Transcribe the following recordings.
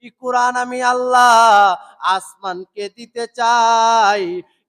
এই কোরআন আমি আল্লাহ আসমানকে দিতে চাই।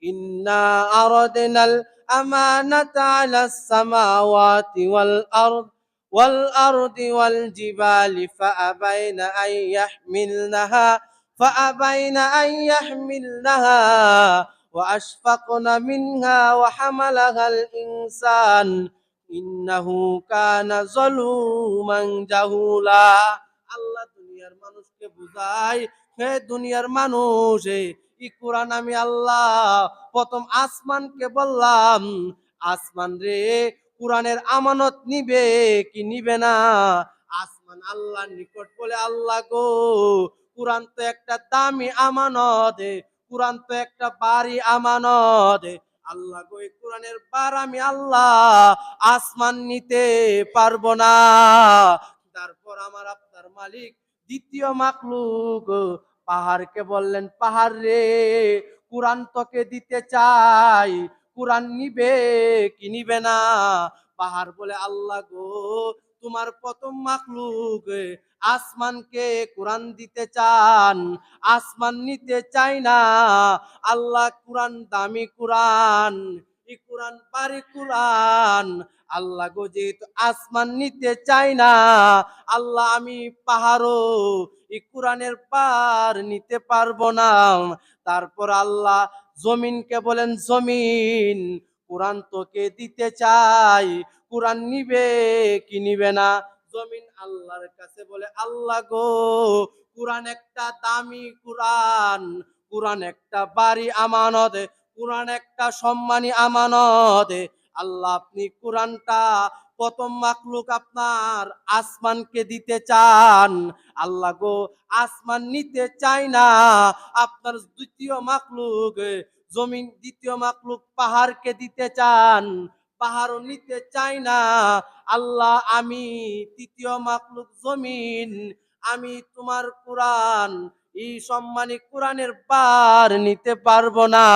ইন্না আরাদনাল আমানাতা আলাস সামাওয়াতি والأرض والجبال فأبين أن يحملنها وأشفقن منها وحملها الإنسان إنه كان ظلوما جهولا। আল্লাহ দুনিয়ার মানুষকে বুঝায়, হে দুনিয়ার মানুষ, এই কোরআন আমি আল্লাহ প্রথম আসমানকে বললাম, আসমান রে কোরআনের আমানত নিবে কি নিবে না? আসমান আল্লাহর নিকট বলে, আল্লাহ গো, কোরআন তো একটা দামি আমানত, কোরআন তো একটা বাড়ি আমানত। আল্লাহ গো, এই কোরআনের বার আমি আল্লাহ আসমান নিতে পারবো না। তারপর আমার আপনার মালিক দ্বিতীয় মাখলুক পাহাড়কে বললেন, পাহাড় রে কোরআন তোকে দিতে চাই, কোরআন নিবে কি নিবে না? পাহাড় বলে, আল্লাহ গো, তোমার প্রথম মাখলুক আসমানকে কোরআন দিতে চান, আসমান নিতে চাই না। আল্লাহ কোরআন দামি কোরআন, এই কোরআন পারি কোরআন। আল্লাহ গো, যেহেতু আসমান নিতে চাই না, আল্লাহ আমি পাহাড়ও এই কোরআনের পার নিতে পারবো না। তারপর আল্লাহ জমিনকে বলেন, জমিন কোরআন তোকে দিতে চাই, কোরআন নিবে কি নিবে না? জমিন আল্লাহর কাছে বলে, আল্লাহ গো, কোরআন একটা দামি কোরআন, কোরআন একটা বাড়ি আমানত, কোরআন একটা সম্মানী আমানত। আল্লাহ আপনি কোরআনটা প্রথম মাখলুক আপনার আসমানকে দিতে চান, আল্লাহ গো আসমান নিতে চাই না। আপনার দ্বিতীয় মাখলুক জমিন, দ্বিতীয় মাখলুক পাহাড়কে দিতে চান, পাহাড়ও নিতে চাই না। আল্লাহ আমি তৃতীয় মাখলুক জমিন, আমি তোমার কোরআন, এই সম্মানী কোরআনের পার নিতে পারবো না।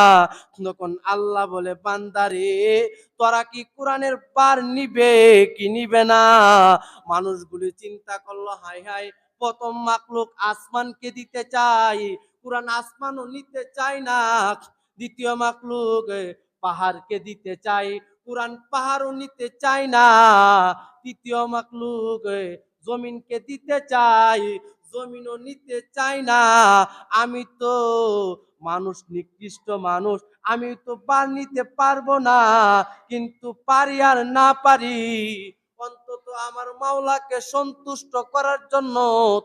তখন আল্লাহ বলে, বান্দারে তোরা কি কোরআনের পার নিবে কি নিবে না? মানুষগুলি চিন্তা করলো, হায় হায়, প্রথম মাখলুক আসমানকে দিতে চাই, কোরআন আসমানও নিতে চাই না। দ্বিতীয় মাখলুক পাহাড়কে দিতে চাই, কোরআন পাহাড়ও নিতে চাই না। তৃতীয় মাখলুক জমিনকে দিতে চাই, জমিনও নিতে চাই না। আমি তো মানুষ, নিকৃষ্ট মানুষ, আমি তো পার নিতে পারবো না। কিন্তু পারি আর না পারি, অন্তত আমার মাওলাকে সন্তুষ্ট করার জন্য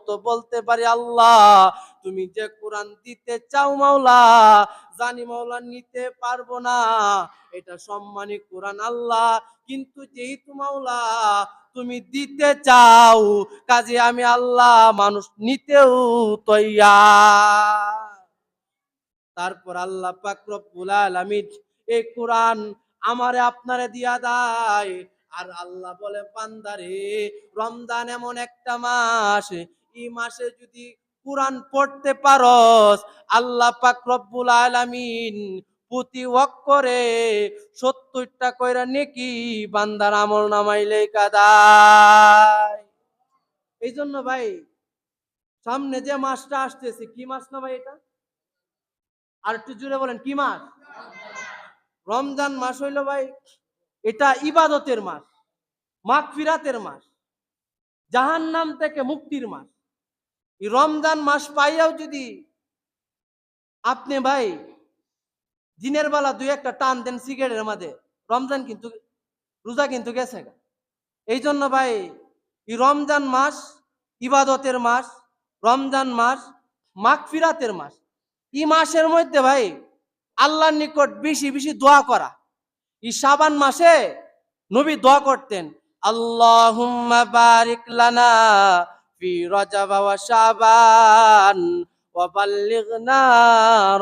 তো বলতে পারি, আল্লাহ তুমি যে কোরআন দিতে চাও মাওলা, জানি মাওলা নিতে পারবো না, এটা সম্মানী কোরআন আল্লাহ, কিন্তু যেহেতু মাওলা তুমি দিতে চাও, কাজে আমি আল্লাহ মানুষ নিতেও তৈয়ার। তারপর আল্লাহ পাক রব্বুল আলামিন এই কোরআন আমারে আপনারে দিয়া দেয়। আর আল্লাহ বলে, বান্দারে রমজান এমন একটা মাস, এই মাসে যদি কোরআন পড়তে পারস, আল্লাহ পাক রব্বুল আলামিন প্রতি অক্ষরে 70টা কইরা নেকি বান্দার আমল নামায় লেখা দেয়। এই জন্য ভাই, সামনে যে মাসটা আসতেছে, কি মাস না ভাই এটা? আর একটু জুড়ে বলেন, কি মাস? রমজান মাস হইল ভাই, এটা ইবাদতের মাস, মাগফিরাতের মাস, জাহান্নাম থেকে মুক্তির মাস। এই রমজান মাস পাইয়াও যদি আপনি ভাই দিনের বেলা দুই একটা টান দেন সিগারেটের মাঝে, রমজান কিন্তু, রোজা কিন্তু গেছে। এই জন্য ভাই, এই রমজান মাস ইবাদতের মাস, রমজান মাস মাগফিরাতের মাস। এই মাসের মধ্যে ভাই আল্লাহর নিকট বেশি বেশি দোয়া করা। এই শাবান মাসে নবী দোয়া করতেন, আল্লাহুম্মা বারিক লানা ফি রজব ওয়া শাবান ওয়া বাল্লিগনা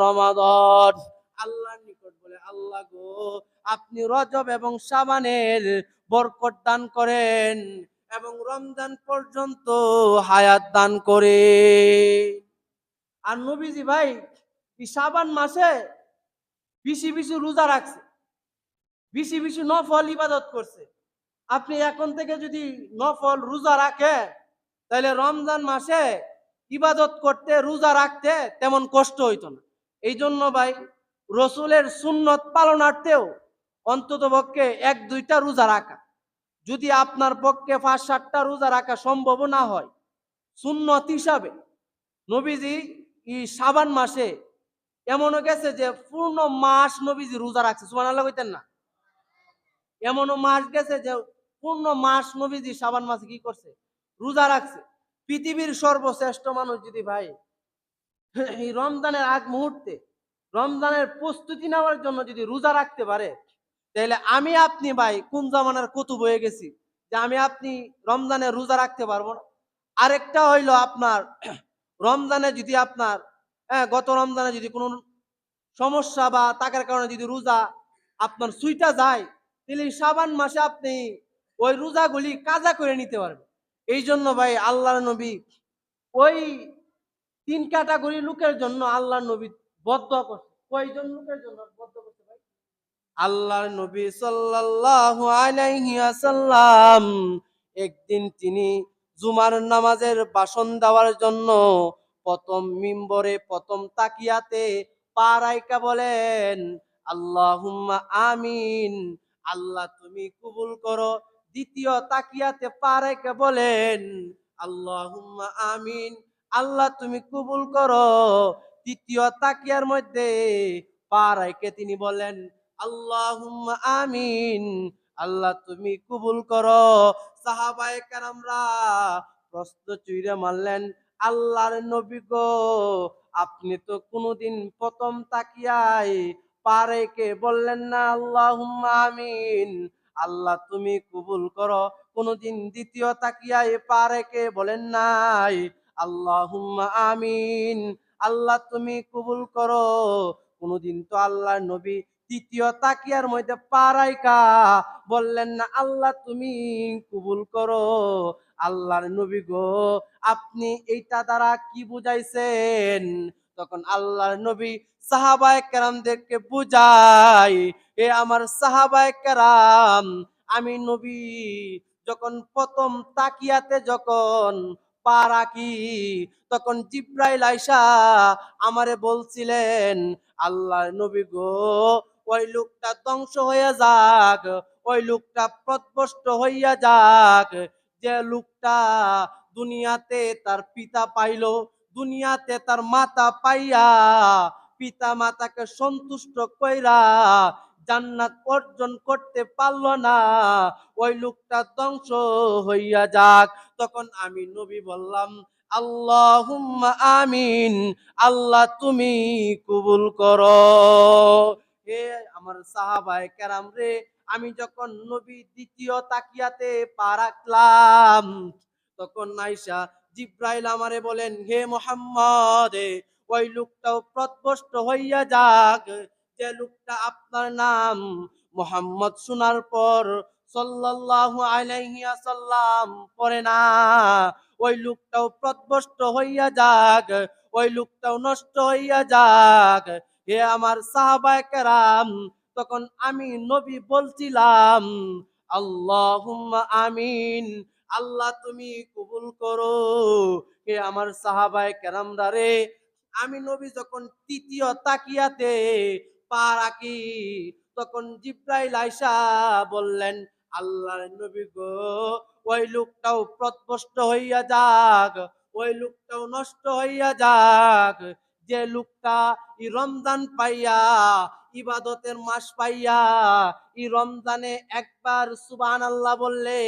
রমাদান। আল্লাহর নিকট বলে, আল্লাহ গো, আপনি রজব এবং শাবানের বরকত দান করেন এবং রমজান পর্যন্ত হায়াত দান করে। আর নবীজি ভাই এই শাবান মাসে বেশি বেশি রোজা রাখছে, বেশি বেশি নফল ইবাদত করছে। আপনি এখন থেকে যদি নফল রোজা রাখেন, তাহলে রমজান মাসে ইবাদত করতে রোজা রাখতে তেমন কষ্ট হইতো না। এই জন্য ভাই রসুলের সুন্নত পালনার্থেও অন্তত পক্ষে 1-2টা রোজা রাখা, যদি আপনার পক্ষে 5-7টা রোজা রাখা সম্ভব না হয়, সুন্নত হিসাবে নবীজি এই শাবান মাসে এমনও গেছে যে পূর্ণ মাস নবীজি রোজা রাখছে, সুবহানাল্লাহ কইতেন না? এমনও মাস গেছে যে পূর্ণ মাস নবীজি শাবান মাসে কি করছে, রোজা রাখছে। পৃথিবীর সর্বশ্রেষ্ঠ মানুষ যদি ভাই এই রমজানের আগ মুহূর্তে রমজানের প্রস্তুতি নেওয়ার জন্য যদি রোজা রাখতে পারে, তাহলে আমি আপনি ভাই কোন জামানার কুতুব হয়ে গেছি যে আমি আপনি রমজানে রোজা রাখতে পারবো না? আরেকটা হইলো আপনার রমজানে যদি আপনার গত রমজানে যদি কোনো সমস্যা বা টাকার কারণে যদি রোজা আপনার সুইটা যায়, তাহলে শাবান মাসে আপনি ওই রোজাগুলি কাজা করে নিতে পারবেন। এই জন্য ভাই আল্লাহর নবী ওই 3 ক্যাটাগরি লোকের জন্য আল্লাহর নবী বদদোয়া করছে। কয়জন লোকের জন্য বদদোয়া করছে ভাই? আল্লাহর নবী সাল্লাল্লাহু আলাইহি ওয়াসাল্লাম একদিন তিনি জুমার নামাজের ভাষণ দেওয়ার জন্য প্রথম মিম্বরে প্রথম তাকিয়াতে পা রাইখা বলেন, আল্লাহুম্মা আমিন, আল্লাহ তুমি কবুল করো। দ্বিতীয় তাকিয়াতে পা রাইখা বলেন, আল্লাহুম্মা আমিন, আল্লাহ তুমি কবুল করো। তৃতীয় তাকিয়ার মধ্যে পা রাইখে তিনি বলেন, আল্লাহুম্মা আমিন, আল্লাহ তুমি কবুল করো। সাহাবায়ে কেরামরা প্রশ্ন চুইরা মারলেন, আল্লাহর নবী গো, আপনি তো কোনোদিন প্রথম তাকিয়ায় পা রেখে বললেন না আল্লাহুম্মা আমিন, আল্লাহ তুমি কবুল করো, কোনোদিন দ্বিতীয় তাকিয়ায় পা রেখে বলেন নাই আল্লাহুম্মা আমিন, আল্লাহ তুমি কবুল করো। কোনোদিন তো আল্লাহর নবী তৃতীয় তাকিয়ার মধ্যে পা রাইখা বললেন না আল্লাহ তুমি কবুল করো। আল্লাহর নবী গো, আপনি এইটা দ্বারা কি বুঝাইছেন? তখন আল্লাহর নবী সাহাবায়ে কেরামদেরকে বুঝায়, এ আমার সাহাবায়ে কেরাম, আমি নবী যখন প্রথম তাকিয়াতে যখন পা রাখি, তখন জিব্রাইল আইসা আমারে বলছিলেন, আল্লাহর নবী গো, ওই লোকটা ধ্বংস হয়ে যাক, ওই লোকটা পথভ্রষ্ট হইয়া যাক, যে লোকটা দুনিয়াতে তার পিতা পাইলো, দুনিয়াতে তার মাতা পাইয়া পিতা মাতাকে সন্তুষ্ট কইরা জান্নাত অর্জন করতে পারলো না, ওই লোকটা ধ্বংস হইয়া যাক। তখন আমি নবী বললাম, আল্লাহুম্মা আমিন, আল্লাহ তুমি কবুল করো। হে আমার সাহাবায়ে কেরাম রে, আমি যখন নবী দ্বিতীয় তাকিয়াতে পা রাখলাম, তখন আয়েশা জিব্রাইল আমারে বলেন, হে মুহাম্মদ, ওই লোকটাও পথভ্রষ্ট হইয়া যাক, যে লোকটা আপনার নাম মুহাম্মদ শোনার পর সাল্লাল্লাহু আলাইহি ওয়াসাল্লাম পড়ে না, ওই লোকটাও পথভ্রষ্ট হইয়া যাক, ওই লোকটাও নষ্ট হইয়া যাক। হে আমার সাহাবায়ে কেরাম, তখন আমি নবী বলছিলাম, আল্লাহুম্মা আমিন, আল্লাহ তুমি কবুল করো। হে আমার সাহাবায়ে কেরামরা রে, আমি নবী যখন তৃতীয় তাকিয়াতে পা রাখি, তখন জিব্রাইল আইসা বললেন, আল্লাহর নবী গো, ওই লোকটাও পথভ্রষ্ট হইয়া যাক, ওই লোকটাও নষ্ট হইয়া যাক, যে লোকটা ই রমজান পাইয়া, ইবাদতের মাস পাইয়া, ই রমজানে একবার সুবহানাল্লাহ বললে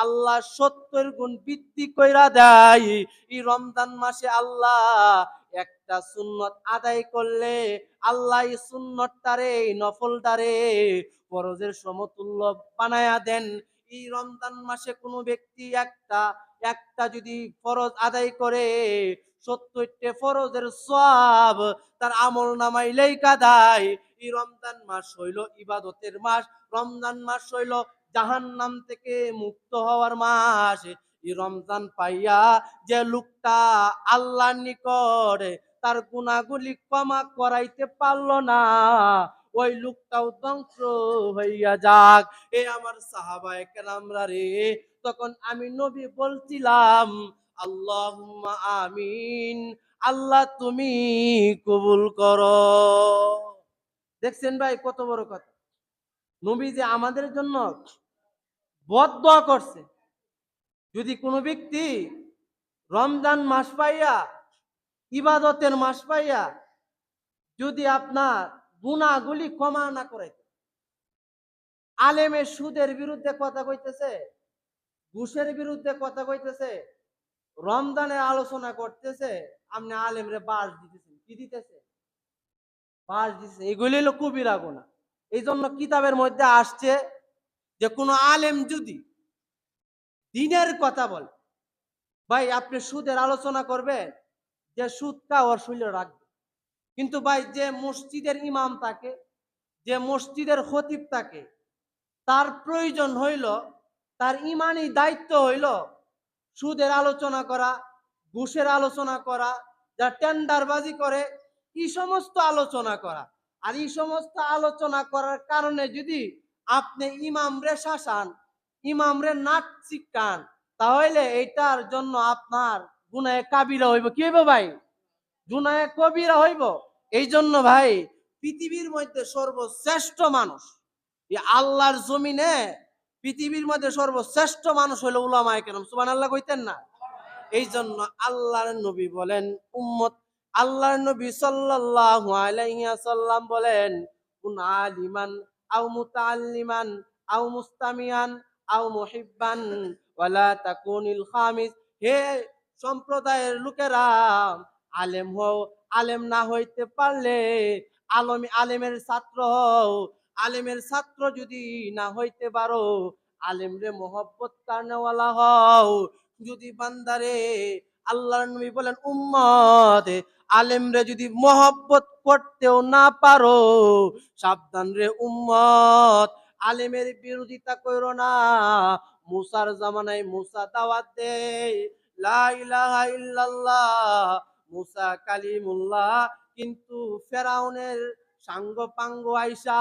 আল্লাহ 70 গুণ বৃদ্ধি কইরা দেয়। এই রমজান মাসে আল্লাহ একটা সুন্নত আদায় করলে আল্লাহ এই সুন্নতটারে, এই নফলটারে ফরজের সমতুল্য বানায়া দেন। এই রমজান মাসে কোনো ব্যক্তি একটা একটা যদি ফরজ আদায় করে, 70টা ফরজের সওয়াব তার আমল নামায় লেখা দেয়। এই রমজান মাস হইল ইবাদতের মাস, রমজান মাস হইল জাহান্নাম থেকে মুক্ত হওয়ার মাস। এই রমজান পাইয়া যে লোকটা আল্লাহর নিকট তার গুনাহগুলি ক্ষমা করাইতে পারল না, ওই লোকটাও ধ্বংস হইয়া যাক। এ আমার সাহাবায়ে কেরামরা রে, তখন আমি নবী বলছিলাম, আল্লাহুম্মা আমিন। আল্লাহ তুমি কবুল করো। দেখছেন ভাই কত বড় কথা। নবী যে আমাদের জন্য বদদোয়া করছে। যদি কোনো ব্যক্তি রমজান মাস পাইয়া, ইবাদতের মাস পাইয়া যদি আপনার গুনাহগুলি ক্ষমা না করে, আলেমের সুদের বিরুদ্ধে কথা কইতেছে, ঘুষের বিরুদ্ধে কথা কইতেছে, রমজানের আলোচনা করতেছে, আপনি আলেমরে বাস দিতেছেন, কি দিতেছে? বাস দিতেছে। এগুলি হলো কবিরা গুনাহ। এই জন্য কিতাবের মধ্যে আসছে যে কোনো আলেম যদি দিনের কথা বলে, ভাই আপনি সুদের আলোচনা করবেন, যে সুদ খাওয়ার শৈল রাখবে। কিন্তু ভাই যে মসজিদের ইমাম থাকে, যে মসজিদের খতিব থাকে, তার প্রয়োজন হইল, তার ইমানি দায়িত্ব হইল সুদের আলোচনা করা, ঘুষের আলোচনা করা, যা টেন্ডারবাজি করে, এই সমস্ত আলোচনা করা। আর এই সমস্ত আলোচনা করার কারণে যদি আপনি ইমামরে শাসান, ইমামরে নাক চিকান, তাহলে এটার জন্য আপনার গুনাহে কাবিরা হইব। কি হইব ভাই? গুনাহে কবিরা হইব। এই জন্য ভাই পৃথিবীর মধ্যে সর্বশ্রেষ্ঠ মানুষ, এই আল্লাহর জমিনে পৃথিবীর মধ্যে সর্বশ্রেষ্ঠ মানুষ হলো উলামায়ে কেরাম। সুবহানাল্লাহ কইতেন না? এই জন্য আল্লাহর নবী বলেন, উম্মত, আল্লাহর নবী সাল্লাল্লাহু আলাইহি ওয়াসাল্লাম বলেন, কুন আলিমান আও মুতাআল্লিমান আও মুস্তামিয়ান আও মুহিব্বান ওয়ালা তাকুনিল খামিস। হে সম্প্রদায়ের লোকেরা, আলেম হও, আলেম না হইতে পারলে আলেমের ছাত্র হও, আলেমের ছাত্র যদি না হইতে পারো, আলেমরে মহব্বত কারনেওয়ালা হও। যদি বান্দারে, আল্লাহর নবী বলেন উম্মত, আলেমরে যদি মহব্বত করতেও না পারো, সাবধান রে উম্মত, আলেমের বিরোধিতা করো না। মুসার জামানায় মুসা দাওয়াত দেয় লা ইলাহা ইল্লাল্লাহ, মুসা কালিমুল্লাহ, কিন্তু ফেরাউনের সাঙ্গ পাঙ্গ আইসা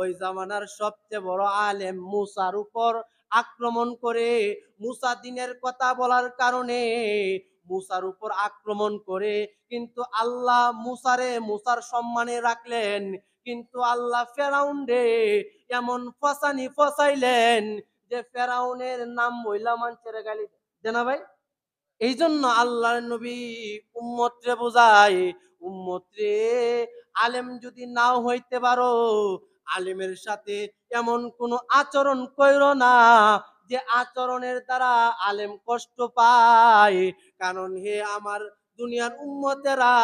ওই জামানার সবচেয়ে বড় আলেম মুসার উপর আক্রমণ করে, মুসা দিনের কথা বলার কারণে মুসার উপর আক্রমণ করে, কিন্তু আল্লাহ মুসার সম্মানে রাখলেন। কিন্তু আল্লাহ ফেরাউন রে এমন ফসানি ফসাইলেন যে ফেরাউনের নাম মহিলা মানুষের গালি দেয় না ভাই। এই জন্য আল্লাহর নবী উম্মত রে বোঝায়, উম্মত রে, আলেম যদি নাও হইতে পারো, আলেমের সাথে এমন কোন আচরণ কইরো না যে আচরণের দ্বারা আলেম কষ্ট পায়। কারণ হে আমার দুনিয়ার উম্মতেরা,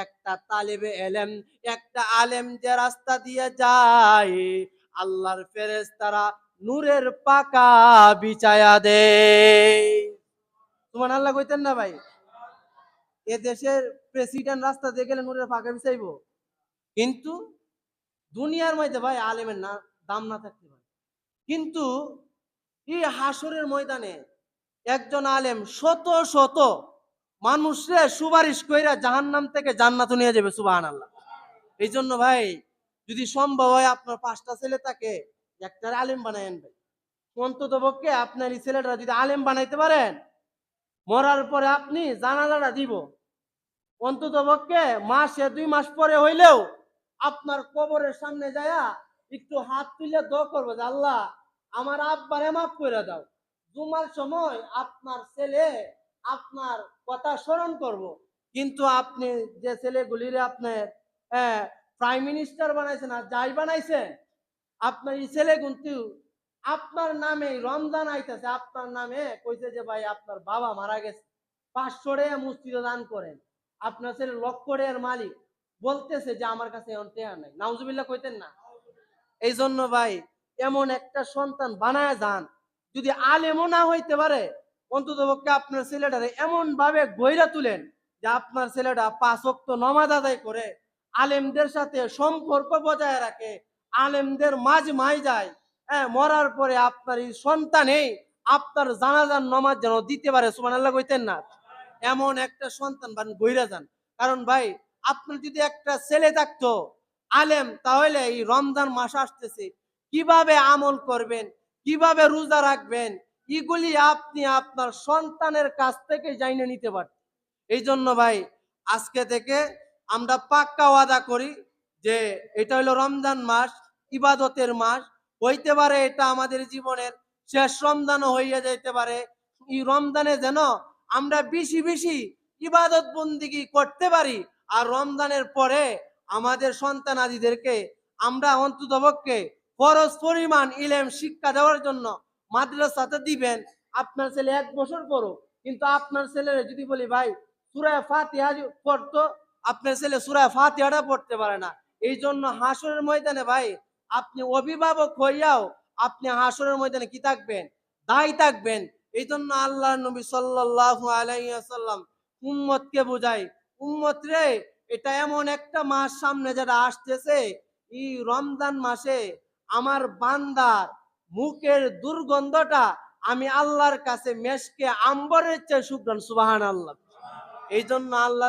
একটা তালেবে এলেম, একটা আলেম যে রাস্তা দিয়ে যায়, আল্লাহর ফেরেশতারা নূরের পাকা বিছায়া দেয়। সুবহানাল্লাহ কইতেন না ভাই? এ দেশের প্রেসিডেন্ট রাস্তা দিয়ে গেলে নূরের পাকা বিছাইবো? কিন্তু দুনিয়ার মধ্যে ভাই আলেমের না দাম না থাকতে পারে, কিন্তু এই হাসরের ময়দানে একজন আলেম শত শত মানুষরে সুপারিশ কইরা জাহান্নাম থেকে জান্নাতে নিয়ে যাবে। সুবহানাল্লাহ। এই জন্য ভাই যদি সম্ভব হয় আপনার 5টা ছেলে থাকে, একটা আলেম বানায় আনবেন। অন্তত পক্ষে আপনার এই ছেলেটা যদি আলেম বানাইতে পারেন, মরার পরে আপনি জানাজাটা দিব, অন্তত পক্ষে মাসে 2 মাস পরে হইলেও আপনার কবরের সামনে যায়া একটু হাত তুলে দোয়া করবো যে আল্লাহ আমার আব্বারে মাফ করে দাও। জুমার সময় আপনার ছেলে আপনার কথা স্মরণ করব। কিন্তু আপনি যে ছেলেগুলিরে আপনার প্রাইম মিনিস্টার বানাইছেন আর যাই বানাইছেন, আপনার এই ছেলে কিন্তু আপনার নামে রমজান আইতেছে, আপনার নামে কইছে যে ভাই আপনার বাবা মারা গেছে, 500 টাকা মসজিদে দান করেন। আপনার ছেলে লক্ষ টাকার মালিক, বলতেছে যে আমার কাছে এখন টাকা নাই। নাউজুবিল্লাহ কইতেন না? এই জন্য ভাই এমন একটা সন্তান বানায় যান, যদি আলেমও না হইতে পারে, অন্তত পক্ষে আপনার ছেলেটারে এমন ভাবে গইরা তুলেন যে আপনার ছেলেটা 5 ওয়াক্ত নামাজ আদায় করে, আলেমদের সাথে সম্পর্ক বজায় রাখে, আলেমদের মাঝ যায়। মরার পরে আপনার এই সন্তানেই আপনার জানাজার নামাজ যেন দিতে পারে। সুবহানাল্লাহ কইতেন না? এমন একটা সন্তান গইরা যান। কারণ ভাই আপনার যদি একটা ছেলে থাকতো আলেম, তাহলে এই রমজান মাস আসতেছে, কিভাবে আমল করবেন, কিভাবে রোজা রাখবেন, এগুলি আপনি আপনার সন্তানের কাছ থেকে জানিয়ে নিতে পারেন। এই জন্য ভাই আজকে থেকে আমরা পাক্কা ওয়াদা করি যে এটা হলো রমজান মাস, ইবাদতের মাস। হইতে পারে এটা আমাদের জীবনের শেষ রমজানও হইয়া যাইতে পারে। এই রমজানে যেন আমরা বেশি বেশি ইবাদত বন্দিগি করতে পারি। আর রমজানের পরে আমাদের সন্তানাদিদেরকে আমরা অন্ততপক্ষে ফরজ পরিমাণ ইলম শিক্ষা দেওয়ার জন্য মাদ্রাসাতে দিবেন। আপনার ছেলে 1 বছর পড়ো, কিন্তু আপনার ছেলের যদি বলি ভাই সূরা ফাতিহা পড়তো, আপনার ছেলে সূরা ফাতিহাটা পড়তে পারে না। এই জন্য হাসরের ময়দানে ভাই আপনি অভিভাবক হইয়াও আপনি হাসরের ময়দানে কি থাকবেন? দায়ী থাকবেন। এই জন্য আল্লাহর নবী সাল্লাল্লাহু আলাইহি ওয়াসাল্লাম উম্মতকে বুঝায়, উম্মত রে, এটা এমন একটা মাস সামনে যেটা আসতেছে, এই রমজান মাসে আমার বান্দার মুখের দুর্গন্ধটা আমি আল্লাহর কাছে মেশকে আম্বরের চেয়ে সুঘ্রাণ। সুবহানাল্লাহ। এই জন্য আল্লাহ